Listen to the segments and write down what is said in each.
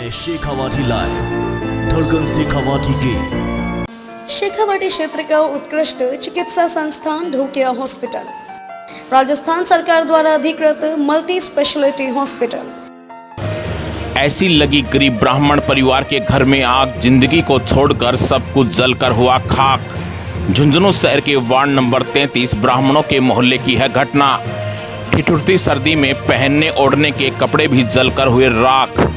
है शेखावाटी लाइव, धड़कन शेखावाटी की। शेखावाटी क्षेत्र का उत्कृष्ट चिकित्सा संस्थान ढोकिया हॉस्पिटल, राजस्थान सरकार द्वारा अधिकृत मल्टी स्पेशलिटी हॉस्पिटल। ऐसी लगी गरीब ब्राह्मण परिवार के घर में आग, जिंदगी को छोड़कर सब कुछ जलकर हुआ खाक। झुंझुनू शहर के वार्ड नंबर 33 ब्राह्मणों के मोहल्ले की है घटना। ठिठुरती सर्दी में पहनने ओढ़ने के कपड़े भी जलकर हुए राख।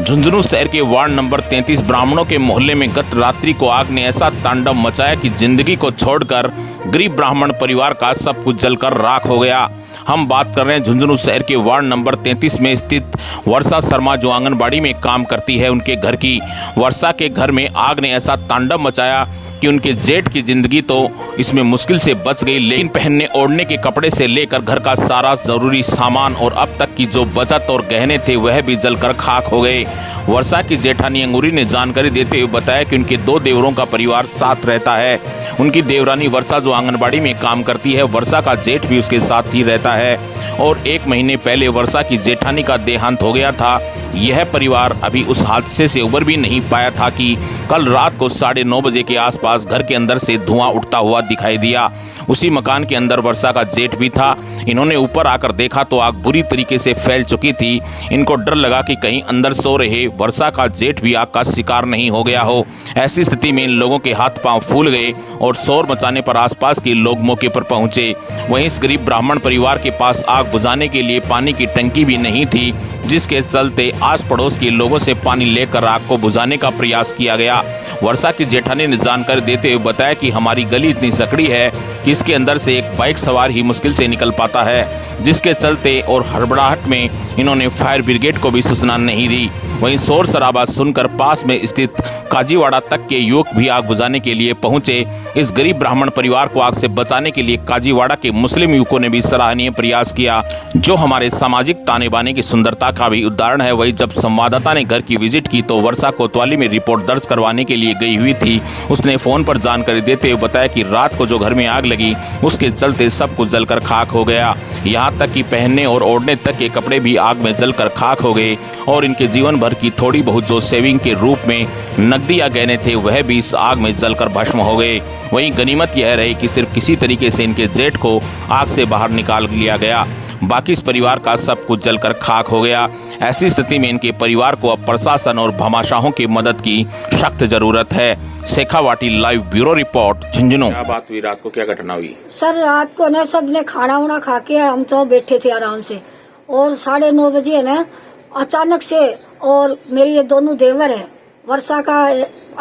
झुंझुनू शहर के वार्ड नंबर 33 ब्राह्मणों के मोहल्ले में गत रात्रि को आग ने ऐसा तांडव मचाया कि जिंदगी को छोड़कर गरीब ब्राह्मण परिवार का सब कुछ जलकर राख हो गया। हम बात कर रहे हैं झुंझुनू शहर के वार्ड नंबर 33 में स्थित वर्षा शर्मा, जो आंगनबाड़ी में काम करती है, उनके घर की। वर्षा के घर में आग ने ऐसा तांडव मचाया कि उनके जेठ की जिंदगी तो इसमें मुश्किल से बच गई, लेकिन पहनने ओढ़ने के कपड़े से लेकर घर का सारा जरूरी सामान और अब तक की जो बचत और गहने थे वह भी जलकर खाक हो गए। वर्षा की जेठानी अंगूरी ने जानकारी देते हुए बताया कि उनके 2 देवरों का परिवार साथ रहता है। उनकी देवरानी वर्षा जो आंगनबाड़ी में काम करती है, वर्षा का जेठ भी उसके साथ ही रहता है और 1 महीने पहले वर्षा की जेठानी का देहांत हो गया था। यह परिवार अभी उस हादसे से उबर भी नहीं पाया था कि कल रात को 9:30 बजे के आसपास घर के अंदर से धुआं उठता हुआ दिखाई दिया। उसी मकान के अंदर वर्षा का जेठ भी था। इन्होंने ऊपर आकर देखा तो आग बुरी तरीके से फैल चुकी थी। इनको डर लगा कि कहीं अंदर सो रहे वर्षा का जेठ भी आग का शिकार नहीं हो गया हो। ऐसी स्थिति में इन लोगों के हाथ पांव फूल गए और शोर मचाने पर आसपास के लोग मौके पर पहुंचे। वहीं इस गरीब ब्राह्मण परिवार के पास आग बुझाने के लिए पानी की टंकी भी नहीं थी, जिसके चलते आस पड़ोस के लोगों से पानी लेकर आग को बुझाने का प्रयास किया गया। वर्षा की जेठानी ने जानकारी देते हुए बताया कि हमारी गली इतनी सकड़ी है कि इसके अंदर से एक बाइक सवार ही मुश्किल से निकल पाता है, जिसके चलते और हड़बड़ाहट में इन्होंने फायर ब्रिगेड को भी सूचना नहीं दी। वहीं शोर शराबा सुनकर पास में स्थित काजीवाड़ा तक के युवक भी आग बुझाने के लिए पहुंचे। इस गरीब ब्राह्मण परिवार को आग से बचाने के लिए काजीवाड़ा के मुस्लिम युवकों ने भी सराहनीय प्रयास किया, जो हमारे सामाजिक ताने बाने की सुंदरता का भी उदाहरण है। वही जब संवाददाता ने घर की विजिट की तो वर्षा कोतवाली में रिपोर्ट दर्ज करवाने के लिए गई हुई थी। उसने फोन पर जानकारी देते हुए बताया कि रात को जो घर में आग लगी उसके चलते सब कुछ जलकर खाक हो गया। यहाँ तक कि पहनने और ओढ़ने तक के कपड़े भी आग में जलकर खाक हो गए और इनके जीवन भर की थोड़ी बहुत जो सेविंग के रूप में नकदी या गहने थे वह भी इस आग में जलकर भस्म हो गए। वहीं गनीमत यह रही कि सिर्फ किसी तरीके से इनके जेठ को आग से बाहर निकाल लिया गया, बाकी इस परिवार का सब कुछ जलकर खाक हो गया। ऐसी स्थिति में इनके परिवार को अब प्रशासन और भामाशाहों की मदद की सख्त जरूरत है। Shekhawati live bureau report, Jhunjhunu. क्या बात हुई रात को, क्या घटना हुई? सर रात को ना सबने खाना वाना खा के हम तो बैठे थे आराम से और 9:30 बजे ना अचानक से, और मेरी ये दोनों देवर है, वर्षा का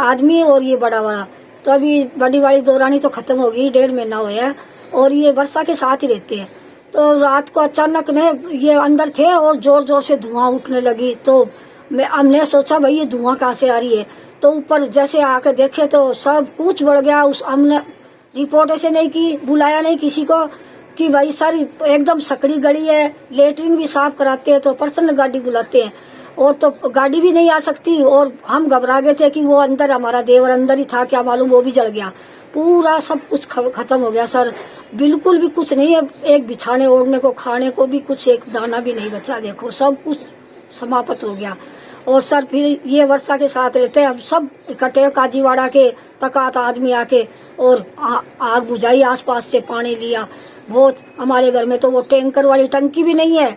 आदमी और ये बड़ा वाला, तो अभी बड़ी वाली दौरानी तो खत्म हो गई, 1.5 महीना हुआ है और ये वर्षा के साथ ही रहते हैं। तो रात को अचानक ने ये अंदर थे और जोर जोर से धुआं उठने लगी। तो हमने सोचा भाई ये धुआं कहाँ से आ रही है, तो ऊपर जैसे आके देखे तो सब कुछ बढ़ गया। हमने रिपोर्ट ऐसे नहीं की, बुलाया नहीं किसी को कि भाई सर एकदम सकड़ी गली है, लेटरिन भी साफ कराते हैं तो पर्सनल गाड़ी बुलाते हैं और तो गाड़ी भी नहीं आ सकती। और हम घबरा गए थे कि वो अंदर, हमारा देवर अंदर ही था, क्या मालूम वो भी जल गया। पूरा सब कुछ खत्म हो गया सर, बिल्कुल भी कुछ नहीं है। एक बिछाने ओढ़ने को, खाने को भी कुछ एक दाना भी नहीं बचा। देखो सब कुछ समाप्त हो गया। और सर फिर ये वर्षा के साथ रहते हैं, हम सब इकट्ठे काजीवाड़ा के तकात आदमी आके और आग बुझाई, आसपास से पानी लिया बहुत। हमारे घर में तो वो टैंकर वाली टंकी भी नहीं है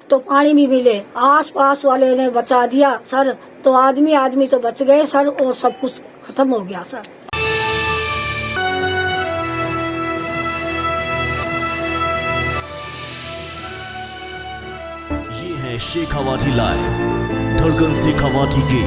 तो पानी भी मिले, आसपास वाले ने बचा दिया सर। तो आदमी तो बच गए सर और सब कुछ खत्म हो गया सर। ये है शेखावाटी लाइव, धड़कन शेखावाटी की।